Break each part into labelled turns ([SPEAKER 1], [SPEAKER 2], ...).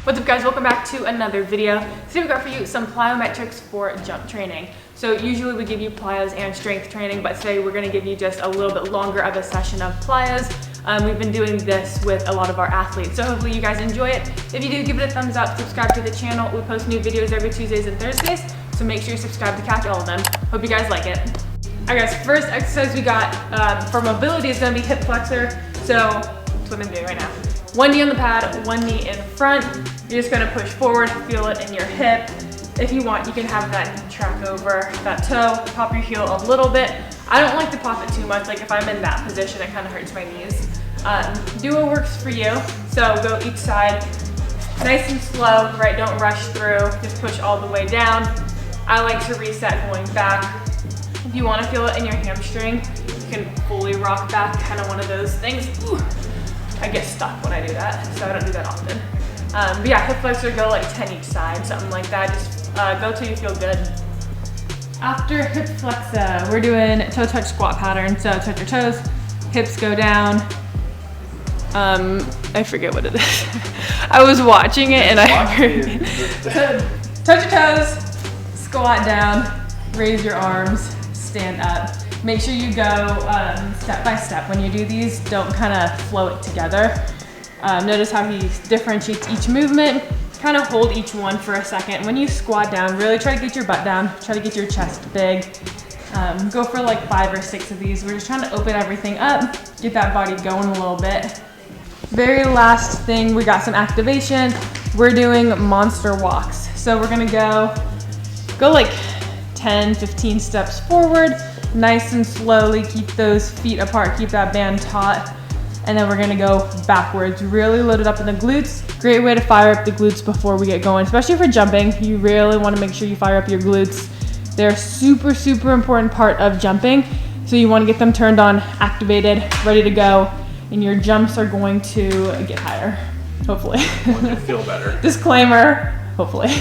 [SPEAKER 1] What's up guys, welcome back to another video. Today we got for you some plyometrics for jump training. So usually we give you plyos and strength training, but today we're gonna give you just a little bit longer of a session of plyos. We've been doing this with a lot of our athletes, so hopefully you guys enjoy it. If you do, give it a thumbs up, subscribe to the channel. We post new videos every Tuesdays and Thursdays, so make sure you subscribe to catch all of them. Hope you guys like it. All right guys, first exercise we got for mobility is gonna be hip flexor. So that's what I'm doing right now. One knee on the pad, one knee in front. You're just gonna push forward, feel it in your hip. If you want, you can have that knee track over that toe, pop your heel a little bit. I don't like to pop it too much, like if I'm in that position, it kind of hurts my knees. Do what works for you. So go each side, nice and slow, right? Don't rush through, just push all the way down. I like to reset going back. If you wanna feel it in your hamstring, you can fully rock back, kind of one of those things. Ooh. I get stuck when I do that, so I don't do that often. But yeah, hip flexor, go like 10 each side, something like that. Just go till you feel good. After hip flexor, we're doing toe touch squat pattern. So touch your toes, hips go down. I forget what it is. I was watching it and I heard. Touch your toes, squat down, raise your arms, stand up. Make sure you go step by step when you do these. Don't kind of flow it together. Notice how he differentiates each movement. Kind of hold each one for a second. When you squat down, really try to get your butt down. Try to get your chest big. Go for like 5 or 6 of these. We're just trying to open everything up, get that body going a little bit. Very last thing, we got some activation. We're doing monster walks. So we're gonna go like 10, 15 steps forward. Nice and slowly, keep those feet apart, keep that band taut. And then we're gonna go backwards, really load it up in the glutes. Great way to fire up the glutes before we get going, especially for jumping. You really wanna make sure you fire up your glutes. They're super, super important part of jumping. So you wanna get them turned on, activated, ready to go. And your jumps are going to get higher, hopefully.
[SPEAKER 2] Want you to feel better.
[SPEAKER 1] Disclaimer, hopefully.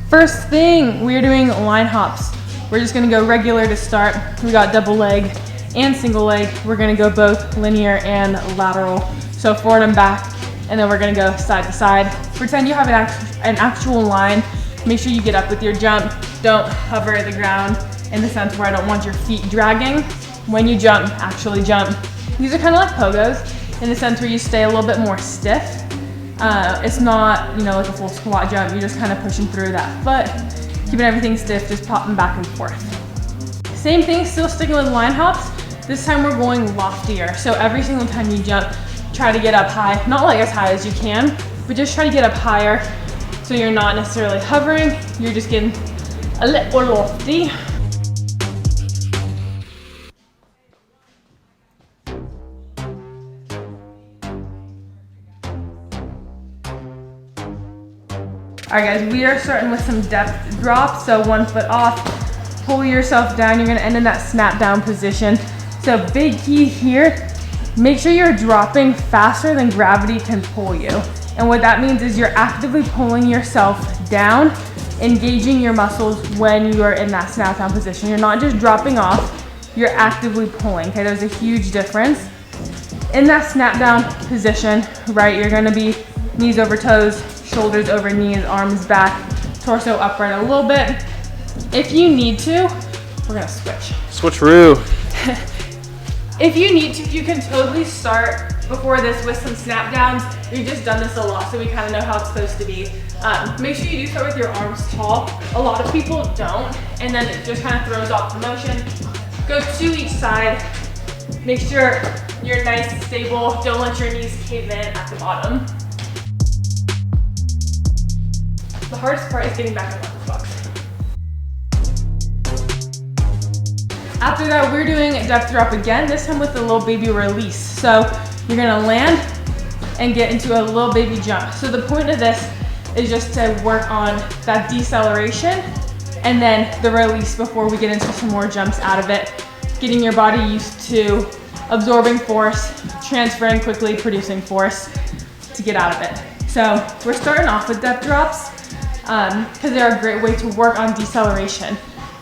[SPEAKER 1] First thing, we're doing line hops. We're just gonna go regular to start. We got double leg and single leg. We're gonna go both linear and lateral. So forward and back, and then we're gonna go side to side. Pretend you have an actual line. Make sure you get up with your jump. Don't hover the ground in the sense where I don't want your feet dragging. When you jump, actually jump. These are kind of like pogos in the sense where you stay a little bit more stiff. It's not, like a full squat jump. You're just kind of pushing through that foot. Keeping everything stiff, just popping back and forth. Same thing, still sticking with line hops. This time we're going loftier. So every single time you jump, try to get up high. Not like as high as you can, but just try to get up higher. So you're not necessarily hovering, you're just getting a little lofty. All right guys, we are starting with some depth drops. So 1 foot off, pull yourself down. You're gonna end in that snap down position. So big key here, make sure you're dropping faster than gravity can pull you. And what that means is you're actively pulling yourself down, engaging your muscles when you are in that snap down position. You're not just dropping off, you're actively pulling, okay? There's a huge difference. In that snap down position, right, you're gonna be knees over toes, shoulders over knees, arms back, torso upright a little bit. If you need to, we're gonna switch.
[SPEAKER 2] Switcheroo.
[SPEAKER 1] If you need to, you can totally start before this with some snap downs. We've just done this a lot, so we kind of know how it's supposed to be. Make sure you do start with your arms tall. A lot of people don't, and then it just kind of throws off the motion. Go 2 each side. Make sure you're nice and stable. Don't let your knees cave in at the bottom. The hardest part is getting back in the box. After that, we're doing depth drop again, this time with a little baby release. So you're gonna land and get into a little baby jump. So the point of this is just to work on that deceleration and then the release before we get into some more jumps out of it. Getting your body used to absorbing force, transferring quickly, producing force to get out of it. So we're starting off with depth drops because they're a great way to work on deceleration.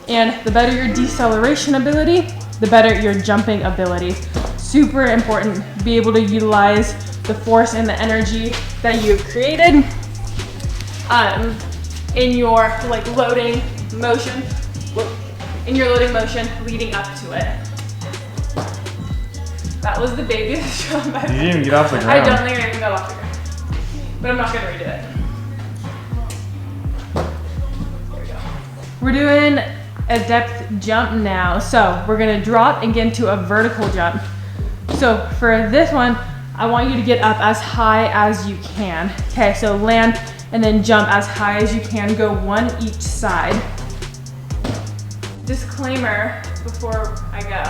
[SPEAKER 1] And the better your deceleration ability, the better your jumping ability. Super important to be able to utilize the force and the energy that you've created in your like loading motion, leading up to it. That was the biggest jump I've
[SPEAKER 2] You didn't even get off the ground.
[SPEAKER 1] I don't think I even got off the ground. But I'm not gonna redo it. There we go. We're doing a depth jump now. So we're gonna drop and get into a vertical jump. So for this one, I want you to get up as high as you can. Okay, so land and then jump as high as you can. Go one each side. Disclaimer before I go.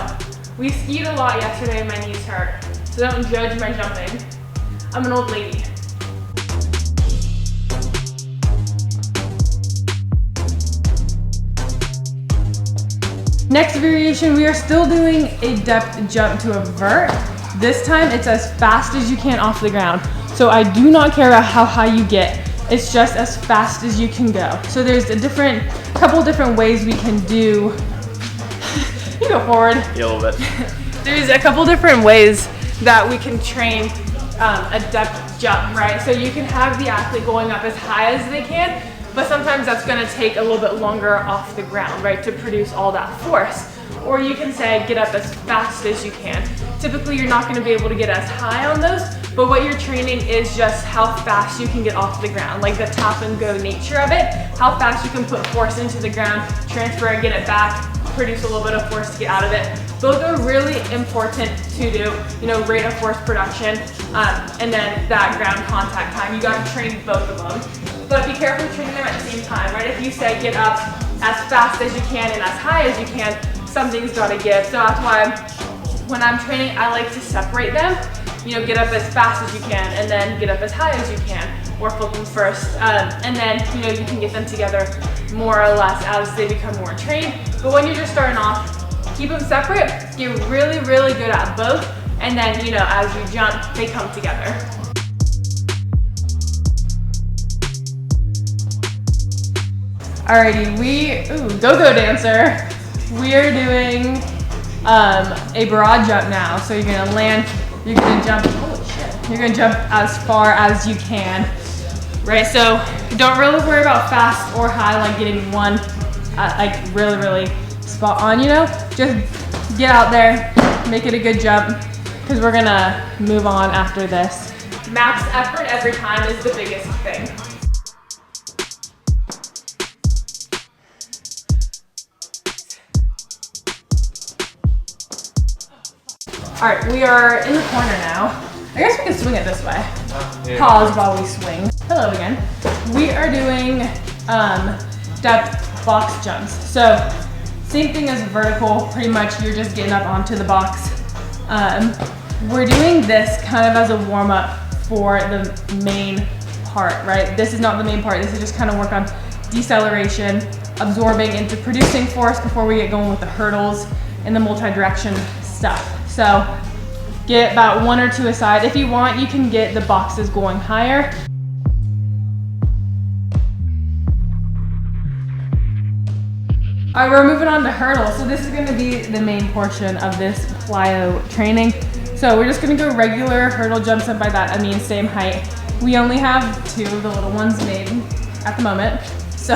[SPEAKER 1] We skied a lot yesterday and my knees hurt. So don't judge my jumping. I'm an old lady. Next variation, we are still doing a depth jump to a vert. This time it's as fast as you can off the ground. So I do not care about how high you get. It's just as fast as you can go. So there's a couple different ways we can do. You go forward.
[SPEAKER 2] Yeah, a little bit.
[SPEAKER 1] There's a couple different ways that we can train a depth jump, right? So you can have the athlete going up as high as they can, but sometimes that's gonna take a little bit longer off the ground, right, to produce all that force. Or you can say, get up as fast as you can. Typically, you're not gonna be able to get as high on those, but what you're training is just how fast you can get off the ground, like the tap and go nature of it, how fast you can put force into the ground, transfer it, get it back, produce a little bit of force to get out of it. Both are really important to do, rate of force production, and then that ground contact time. You gotta train both of them. But be careful training them at the same time, right? If you say get up as fast as you can and as high as you can, something's gotta give. So that's why when I'm training, I like to separate them. Get up as fast as you can and then get up as high as you can, or flip them first. And then, you can get them together more or less as they become more trained. But when you're just starting off, keep them separate, get really, really good at both. And then, as you jump, they come together. Alrighty, go-go dancer. We are doing a broad jump now. So you're gonna land, you're gonna jump, holy shit. You're gonna jump as far as you can, right? So don't really worry about fast or high, like getting one like really, really spot on, Just get out there, make it a good jump, because we're gonna move on after this. Max effort every time is the biggest thing. All right, we are in the corner now. I guess we can swing it this way.
[SPEAKER 2] Yeah.
[SPEAKER 1] Pause while we swing. Hello again. We are doing depth box jumps. So same thing as vertical, pretty much you're just getting up onto the box. We're doing this kind of as a warm up for the main part, right? This is not the main part. This is just kind of work on deceleration, absorbing into producing force before we get going with the hurdles and the multi-direction stuff. So get about one or two aside. If you want, you can get the boxes going higher. All right, we're moving on to hurdles. So this is gonna be the main portion of this plyo training. So we're just gonna go regular hurdle jumps, and by that I mean same height. We only have 2 of the little ones made at the moment. So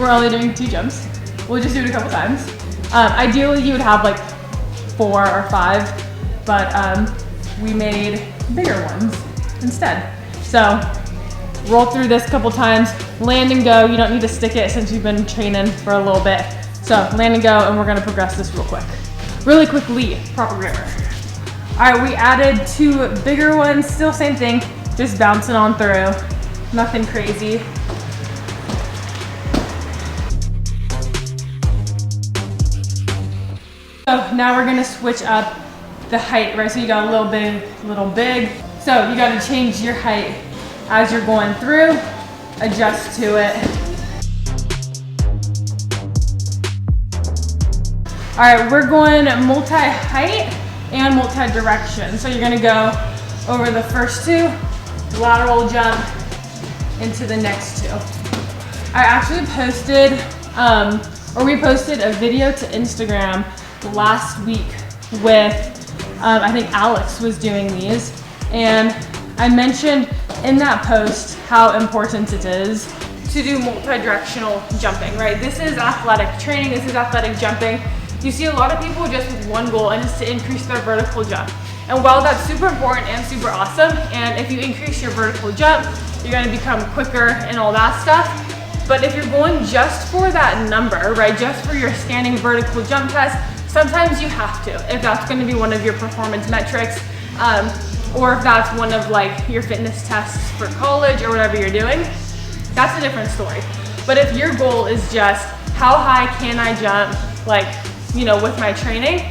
[SPEAKER 1] we're only doing 2 jumps. We'll just do it a couple times. Ideally you would have like 4 or 5, but we made bigger ones instead. So roll through this a couple times, land and go. You don't need to stick it since you've been training for a little bit. So land and go, and we're gonna progress this really quickly, proper grammar. All right, we added 2 bigger ones, still same thing, just bouncing on through, nothing crazy. So now we're gonna switch up the height, right? So you got a little big. So you gotta change your height as you're going through, adjust to it. All right, we're going multi-height and multi-direction. So you're gonna go over the first 2, lateral jump into the next 2. I actually posted, we posted a video to Instagram last week with, I think Alex was doing these, and I mentioned in that post how important it is to do multi-directional jumping, right? This is athletic training, this is athletic jumping. You see a lot of people just with one goal, and it's to increase their vertical jump. And while that's super important and super awesome, and if you increase your vertical jump, you're gonna become quicker and all that stuff. But if you're going just for that number, right, just for your standing vertical jump test, sometimes you have to, if that's gonna be one of your performance metrics, or if that's one of like your fitness tests for college or whatever you're doing, that's a different story. But if your goal is just how high can I jump, like, you know, with my training,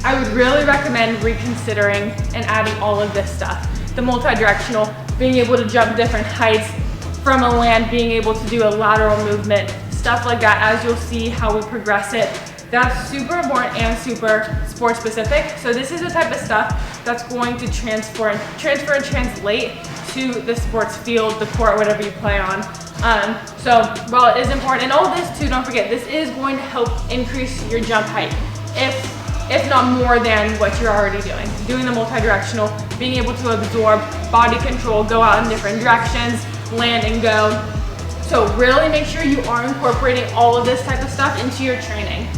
[SPEAKER 1] I would really recommend reconsidering and adding all of this stuff. The multi-directional, being able to jump different heights from a land, being able to do a lateral movement, stuff like that. As you'll see how we progress it, that's super important and super sport specific. So this is the type of stuff that's going to transfer and translate to the sports field, the court, whatever you play on. So while it is important, and all this too, don't forget, this is going to help increase your jump height, if not more than what you're already doing. Doing the multi-directional, being able to absorb body control, go out in different directions, land and go. So really make sure you are incorporating all of this type of stuff into your training.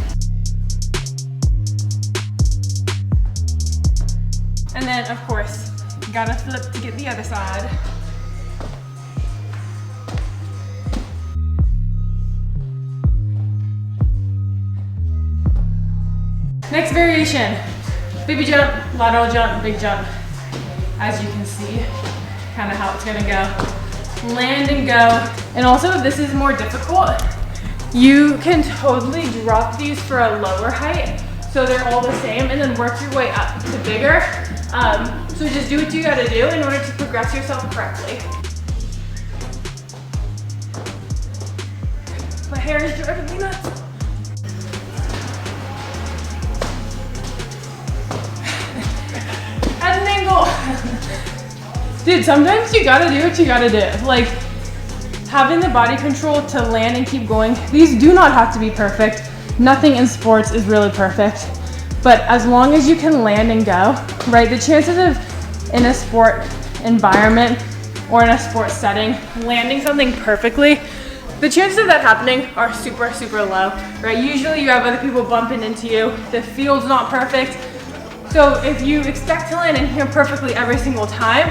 [SPEAKER 1] And then of course, you gotta flip to get the other side. Next variation, baby jump, lateral jump, big jump. As you can see, kind of how it's gonna go. Land and go. And also, if this is more difficult, you can totally drop these for a lower height, so they're all the same, and then work your way up to bigger. So just do what you gotta do in order to progress yourself correctly. My hair is driving me nuts. At an angle. Dude, sometimes you gotta do what you gotta do. Like, having the body control to land and keep going. These do not have to be perfect. Nothing in sports is really perfect. But as long as you can land and go, right? The chances of, in a sport environment or in a sports setting, landing something perfectly, the chances of that happening are super, super low, right? Usually you have other people bumping into you. The field's not perfect. So if you expect to land in here perfectly every single time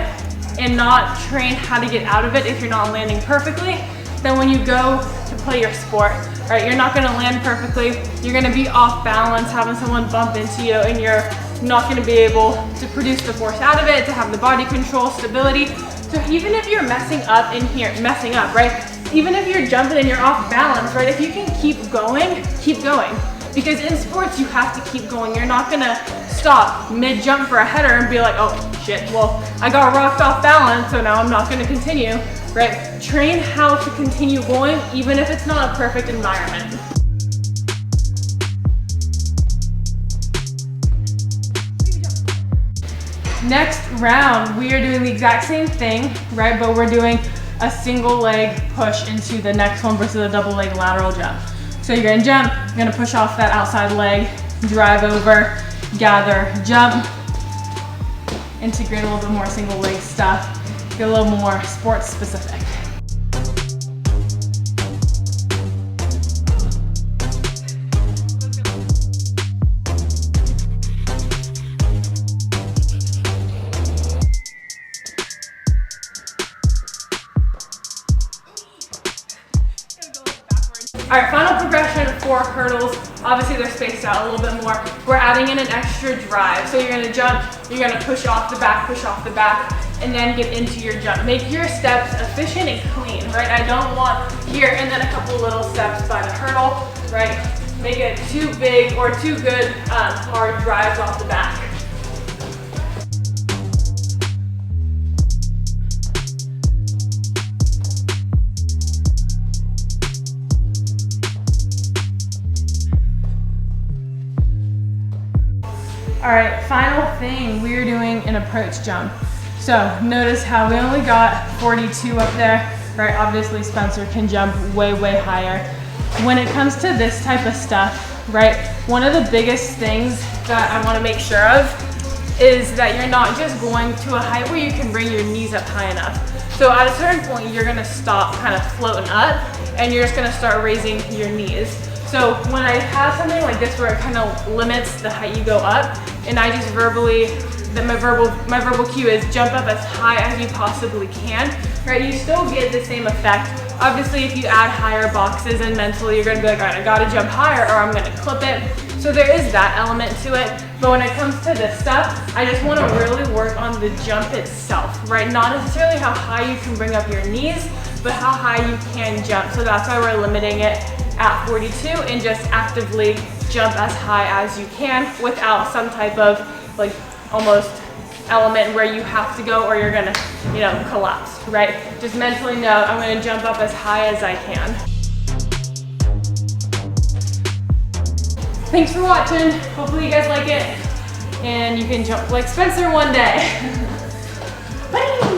[SPEAKER 1] and not train how to get out of it if you're not landing perfectly, then when you go to play your sport, right, you're not gonna land perfectly, you're gonna be off balance, having someone bump into you, and you're not gonna be able to produce the force out of it, to have the body control, stability. So even if you're messing up, right? Even if you're jumping and you're off balance, right? If you can keep going, keep going. Because in sports, you have to keep going. You're not gonna stop mid-jump for a header and be like, oh shit, well, I got rocked off balance, so now I'm not gonna continue, right? Train how to continue going, even if it's not a perfect environment. Next round, we are doing the exact same thing, right? But we're doing a single leg push into the next one versus a double leg lateral jump. So you're gonna jump, you're gonna push off that outside leg, drive over, gather, jump, integrate a little bit more single leg stuff, get a little more sports specific. All right, final progression for hurdles. Obviously they're spaced out a little bit more. We're adding in an extra drive. So you're gonna jump, you're gonna push off the back, and then get into your jump. Make your steps efficient and clean, right? I don't want here and then a couple little steps by the hurdle, right? Make it too big or too good hard drives off the back. All right, final thing, we are doing an approach jump. So notice how we only got 42 up there, right? Obviously Spencer can jump way, way higher. When it comes to this type of stuff, right? One of the biggest things that I wanna make sure of is that you're not just going to a height where you can bring your knees up high enough. So at a certain point, you're gonna stop kind of floating up and you're just gonna start raising your knees. So when I have something like this where it kind of limits the height you go up, and I just verbally, my verbal cue is jump up as high as you possibly can, right? You still get the same effect. Obviously, if you add higher boxes and mentally you're gonna be like, all right, I gotta jump higher or I'm gonna clip it. So there is that element to it. But when it comes to this stuff, I just wanna really work on the jump itself, right? Not necessarily how high you can bring up your knees, but how high you can jump. So that's why we're limiting it at 42 and just actively jump as high as you can without some type of like almost element where you have to go or you're gonna, you know, collapse, right? Just mentally know I'm gonna jump up as high as I can. Thanks for watching. Hopefully you guys like it and you can jump like Spencer one day. Bye.